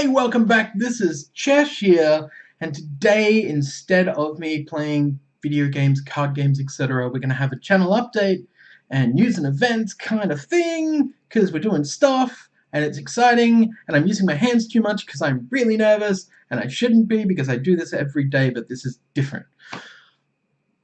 Hey, welcome back. This is Chesh here, and today, instead of me playing video games, card games, etc., we're going to have a channel update and news and events kind of thing, because we're doing stuff, and it's exciting, and I'm using my hands too much because I'm really nervous, and I shouldn't be because I do this every day, but this is different.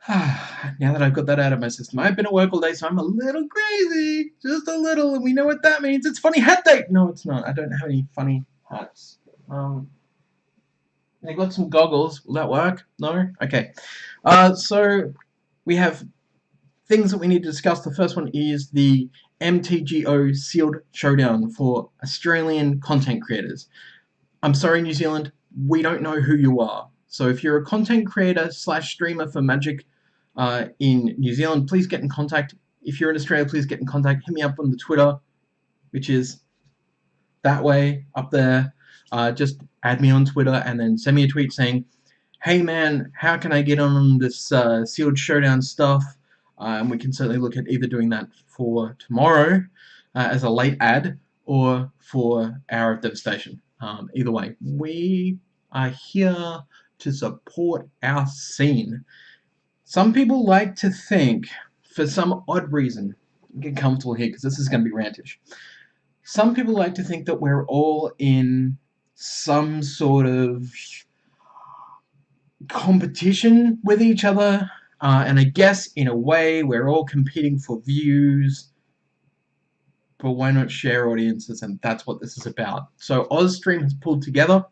Now that I've got that out of my system, I've been at work all day, so I'm a little crazy, just a little, and we know what that means. It's funny hat day! No, it's not. I don't have any funny hats. I got some goggles. Will that work? No? Okay. So we have things that we need to discuss. The first one is the MTGO Sealed Showdown for Australian content creators. I'm sorry, New Zealand, we don't know who you are. So if you're a content creator / streamer for Magic in New Zealand, please get in contact. If you're in Australia, please get in contact. Hit me up on the Twitter, which is that way up there. Just add me on Twitter and then send me a tweet saying, hey man, how can I get on this Sealed Showdown stuff? And we can certainly look at either doing that for tomorrow as a late ad or for Hour of Devastation. Either way, we are here to support our scene. Some people like to think, for some odd reason, get comfortable here because this is going to be rantish. Some people like to think that we're all in some sort of competition with each other, and I guess in a way we're all competing for views, but why not share audiences? And that's what this is about. So OzStream has pulled together,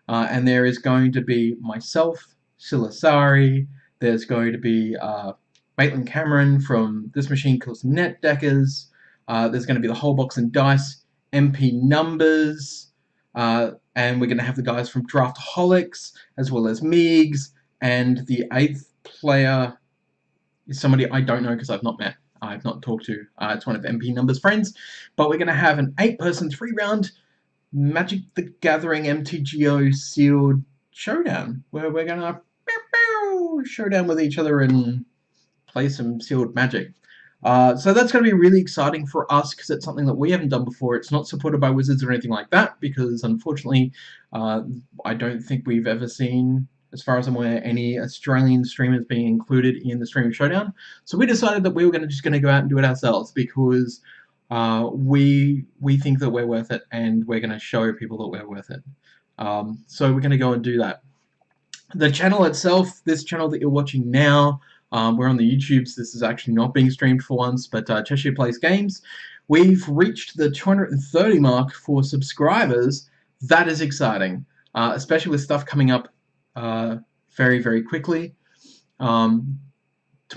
and there is going to be myself, Silasari, there's going to be Maitland Cameron from This Machine Kills Netdeckers, there's going to be the Whole Box and Dice, MP Numbers, and we're going to have the guys from Draftaholics, as well as Meegs, and the 8th player is somebody I don't know because I've not met. I've not talked to. It's one of MP Numbers' friends. But we're going to have an 8-person 3-round Magic the Gathering MTGO Sealed Showdown, where we're going to showdown with each other and play some sealed Magic. So that's going to be really exciting for us because it's something that we haven't done before. It's not supported by Wizards or anything like that because, unfortunately, I don't think we've ever seen, as far as I'm aware, any Australian streamers being included in the Streaming Showdown. So we decided that we were just going to go out and do it ourselves because we think that we're worth it and we're going to show people that we're worth it. So we're going to go and do that. The channel itself, this channel that you're watching now, we're on the YouTubes. This is actually not being streamed for once, but Cheshire Plays Games. We've reached the 230 mark for subscribers. That is exciting, especially with stuff coming up very, very quickly. Tomorrow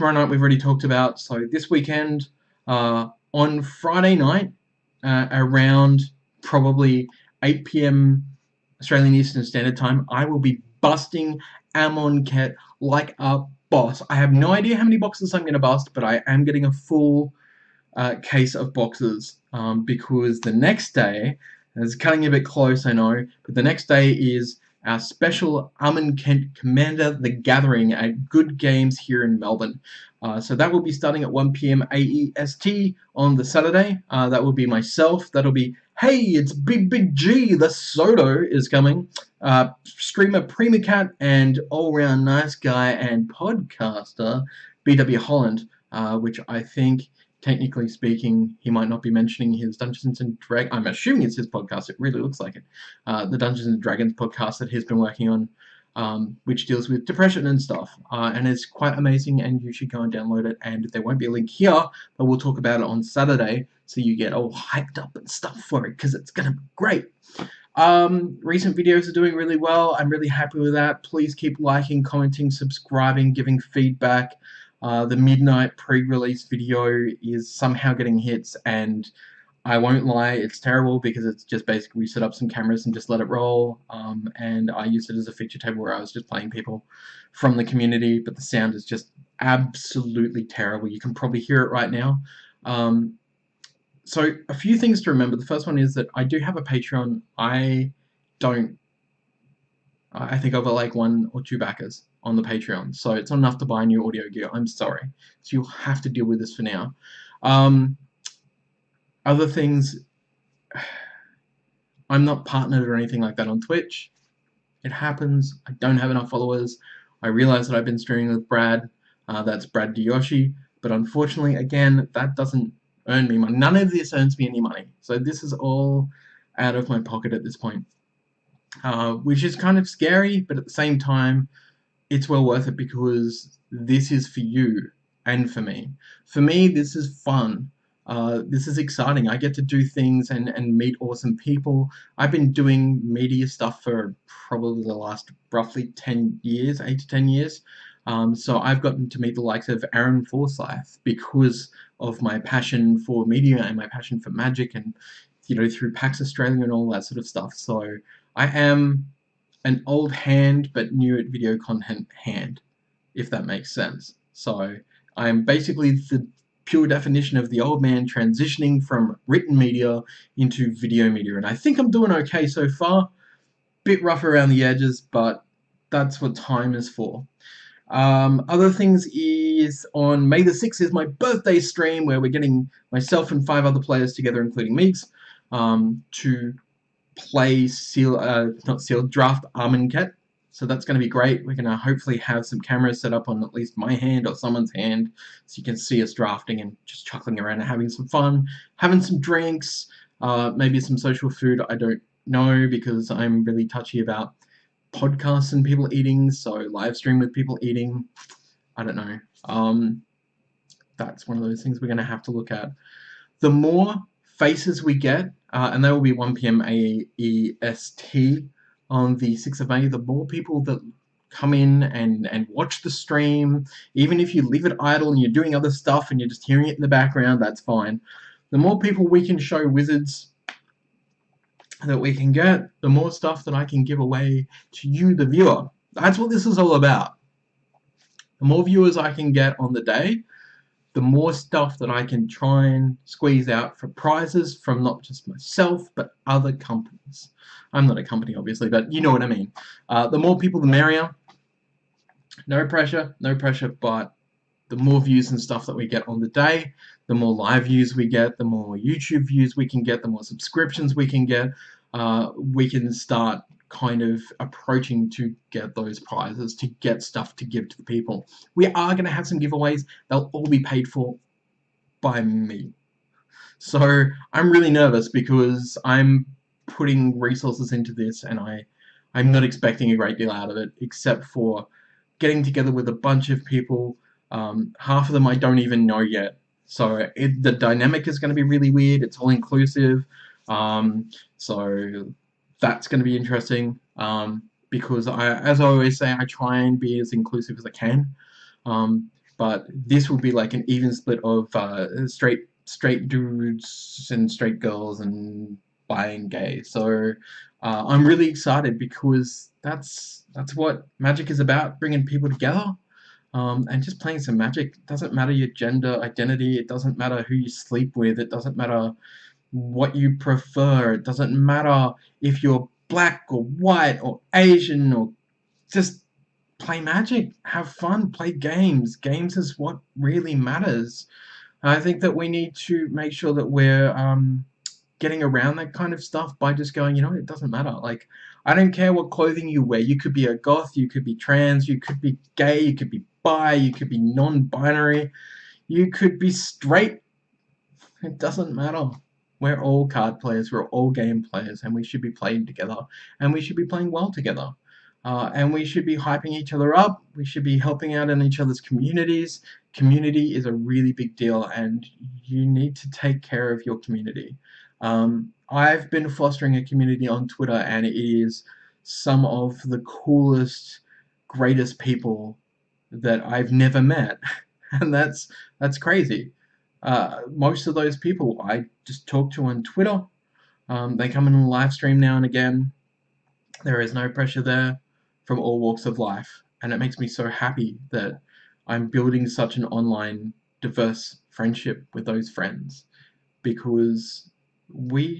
night we've already talked about, so this weekend, on Friday night, around probably 8 PM Australian Eastern Standard Time, I will be busting Amonkhet like a boss. I have no idea how many boxes I'm going to bust, but I am getting a full case of boxes because the next day, it's cutting a bit close, I know, but the next day is our special Amonkhet Commander the Gathering at Good Games here in Melbourne. So that will be starting at 1 PM AEST on the Saturday. That will be myself. That'll be, hey, it's Big G, the Soto is coming. Streamer Premacat and all-round nice guy and podcaster BW Holland, which I think, technically speaking, he might not be mentioning his Dungeons and Dragons. I'm assuming it's his podcast. It really looks like it. The Dungeons and Dragons podcast that he's been working on, which deals with depression and stuff. And it's quite amazing, and you should go and download it. And there won't be a link here, but we'll talk about it on Saturday, so you get all hyped up and stuff for it, because it's going to be great. Recent videos are doing really well. I'm really happy with that. Please keep liking, commenting, subscribing, giving feedback. The midnight pre-release video is somehow getting hits, and I won't lie, it's terrible because it's just basically we set up some cameras and just let it roll, and I used it as a feature table where I was just playing people from the community, but the sound is just absolutely terrible. You can probably hear it right now. So a few things to remember. The first one is that I do have a Patreon. I think I've got like 1 or 2 backers on the Patreon, so it's not enough to buy new audio gear. I'm sorry. So you'll have to deal with this for now. Other things, I'm not partnered or anything like that on Twitch. It happens. I don't have enough followers. I realize that I've been streaming with Brad. That's Brad Diyoshi. But unfortunately, again, that doesn't earn me money. None of this earns me any money. So this is all out of my pocket at this point. Which is kind of scary, but at the same time, it's well worth it because this is for you and for me. For me, this is fun. This is exciting. I get to do things and meet awesome people. I've been doing media stuff for probably the last roughly 10 years, 8 to 10 years. So I've gotten to meet the likes of Aaron Forsyth because of my passion for media and my passion for Magic and, through PAX Australia and all that sort of stuff. So I am an old hand but new at video content hand, if that makes sense. So I'm basically the pure definition of the old man transitioning from written media into video media, and I think I'm doing okay so far. Bit rough around the edges, but that's what time is for. Other things is on May the 6th is my birthday stream where we're getting myself and 5 other players together, including Meeks, to play draft Amonkhet. So that's going to be great. We're going to hopefully have some cameras set up on at least my hand or someone's hand so you can see us drafting and just chuckling around and having some fun, having some drinks, maybe some social food. I don't know because I'm really touchy about podcasts and people eating, so live stream with people eating, I don't know. That's one of those things we're going to have to look at. The more faces we get, and there will be 1 p.m. AEST on the 6th of May, the more people that come in and watch the stream, even if you leave it idle and you're doing other stuff and you're just hearing it in the background, that's fine. The more people we can show Wizards that we can get, the more stuff that I can give away to you, the viewer. That's what this is all about. The more viewers I can get on the day, the more stuff that I can try and squeeze out for prizes from not just myself, but other companies. I'm not a company, obviously, but you know what I mean. The more people, the merrier. No pressure, but the more views and stuff that we get on the day, the more live views we get, the more YouTube views we can get, the more subscriptions we can get, we can start kind of approaching to get those prizes, to get stuff to give to the people. We are going to have some giveaways. They'll all be paid for by me. So I'm really nervous because I'm putting resources into this and I'm not expecting a great deal out of it, except for getting together with a bunch of people. Half of them I don't even know yet. So the dynamic is going to be really weird. It's all inclusive. So that's going to be interesting. Because as I always say, I try and be as inclusive as I can. But this will be like an even split of straight dudes and straight girls and bi and gay. So I'm really excited because that's what Magic is about, bringing people together. And just playing some Magic. It doesn't matter your gender identity. It doesn't matter who you sleep with. It doesn't matter what you prefer. It doesn't matter if you're black or white or Asian or just play Magic. Have fun. Play games. Games is what really matters. I think that we need to make sure that we're getting around that kind of stuff by just going, it doesn't matter. Like, I don't care what clothing you wear. You could be a goth, you could be trans, you could be gay, you could be bi, you could be non-binary, you could be straight. It doesn't matter. We're all card players, we're all game players, and we should be playing together, and we should be playing well together. And we should be hyping each other up. We should be helping out in each other's communities. Community is a really big deal, and you need to take care of your community. I've been fostering a community on Twitter, and it is some of the coolest, greatest people that I've never met, and that's crazy. Most of those people I just talk to on Twitter. They come in a live stream now and again. There is no pressure there from all walks of life, and it makes me so happy that I'm building such an online diverse friendship with those friends, because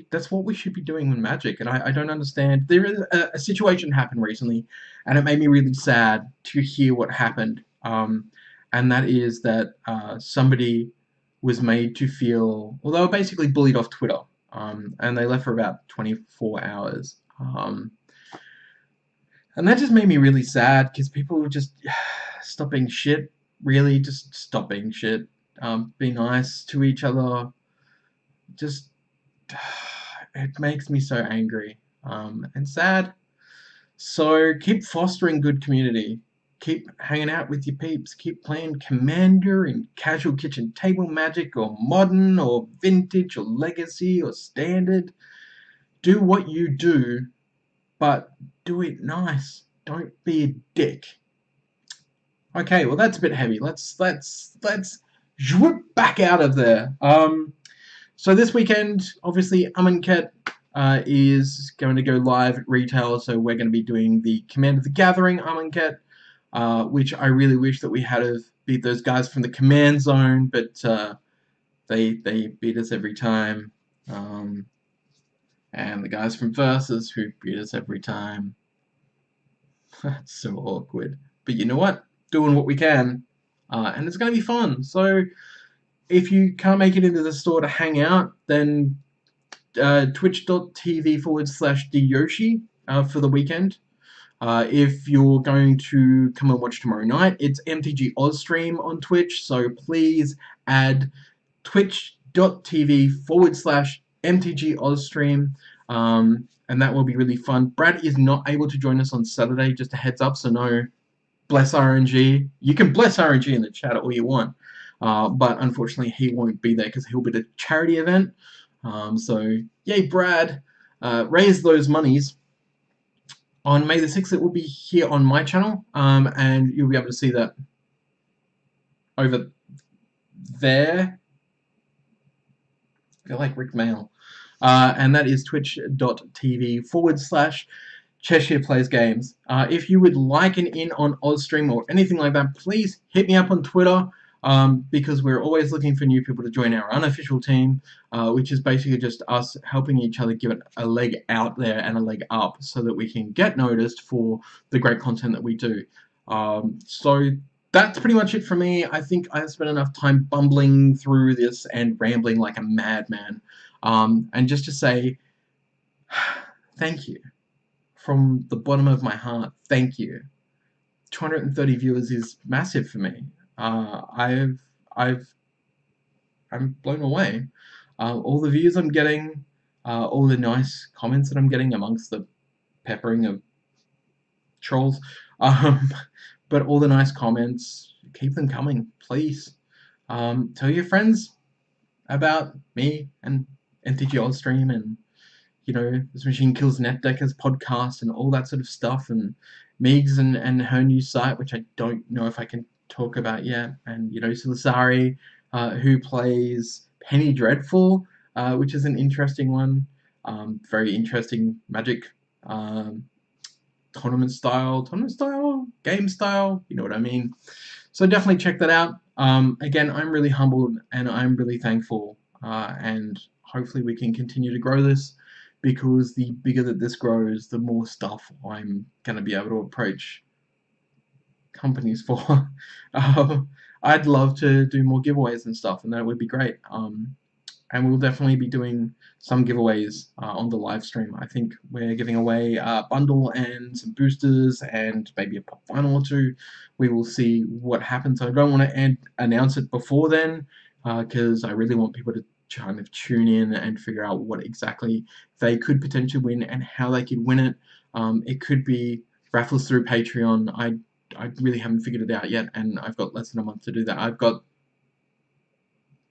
that's what we should be doing with Magic. And I don't understand. There is a situation happened recently, and it made me really sad to hear what happened. And that is that somebody was made to feel, well, they were basically bullied off Twitter. and they left for about 24 hours. And that just made me really sad because people were just stop being shit. Really, just stop being shit. Be nice to each other. Just it makes me so angry and sad. So keep fostering good community. Keep hanging out with your peeps. Keep playing Commander and Casual Kitchen Table Magic or Modern or Vintage or Legacy or Standard. Do what you do, but do it nice. Don't be a dick. Okay, well that's a bit heavy. Let's zhoop back out of there. So this weekend, obviously, Amonkhet is going to go live at retail. So we're going to be doing the Command of the Gathering Amonkhet, which I really wish that we had have beat those guys from the Command Zone, but they beat us every time. And the guys from Versus who beat us every time. That's so awkward. But you know what? Doing what we can. And it's going to be fun. So if you can't make it into the store to hang out, then twitch.tv/dyoshi for the weekend. If you're going to come and watch tomorrow night, it's MTG Ozstream on Twitch, so please add twitch.tv/MTG Ozstream, and that will be really fun. Brad is not able to join us on Saturday, just a heads up, so no bless RNG. You can bless RNG in the chat all you want, but unfortunately he won't be there because he'll be at a charity event. So, yay Brad, raise those monies. On May the 6th, it will be here on my channel, and you'll be able to see that over there. I feel like Rick Mail. And that is twitch.tv/Cheshire Plays Games. If you would like an in on Ozstream or anything like that, please hit me up on Twitter. Because we're always looking for new people to join our unofficial team, which is basically just us helping each other give it a leg out there and a leg up so that we can get noticed for the great content that we do. So that's pretty much it for me. I think I've spent enough time bumbling through this and rambling like a madman. And just to say, thank you. From the bottom of my heart, thank you. 230 viewers is massive for me. I'm blown away. All the views I'm getting, all the nice comments that I'm getting amongst the peppering of trolls, but all the nice comments, keep them coming, please. Tell your friends about me and MTG Ozstream and, you know, This Machine Kills NetDeckers podcast and all that sort of stuff, and Meegs and her new site, which I don't know if I can talk about yet, and, you know, Silasari, who plays Penny Dreadful, which is an interesting one, very interesting Magic, tournament style, game style, you know what I mean. So definitely check that out. Again, I'm really humbled and I'm really thankful, and hopefully we can continue to grow this, because the bigger that this grows, the more stuff I'm going to be able to approach companies for. I'd love to do more giveaways and stuff, and that would be great. And we'll definitely be doing some giveaways on the live stream. I think we're giving away a bundle and some boosters and maybe a pop final or two. We will see what happens. I don't want to announce it before then, because I really want people to kind of tune in and figure out what exactly they could potentially win and how they could win it. It could be raffles through Patreon. I really haven't figured it out yet, and I've got less than a month to do that. I've got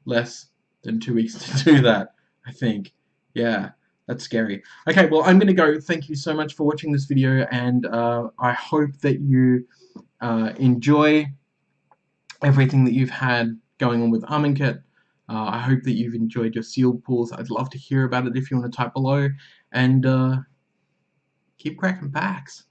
less than 2 weeks to do that, I think. Yeah, that's scary. Okay, well, I'm going to go. Thank you so much for watching this video, and I hope that you enjoy everything that you've had going on with Amonkhet. I hope that you've enjoyed your sealed pools. I'd love to hear about it if you want to type below, and keep cracking packs.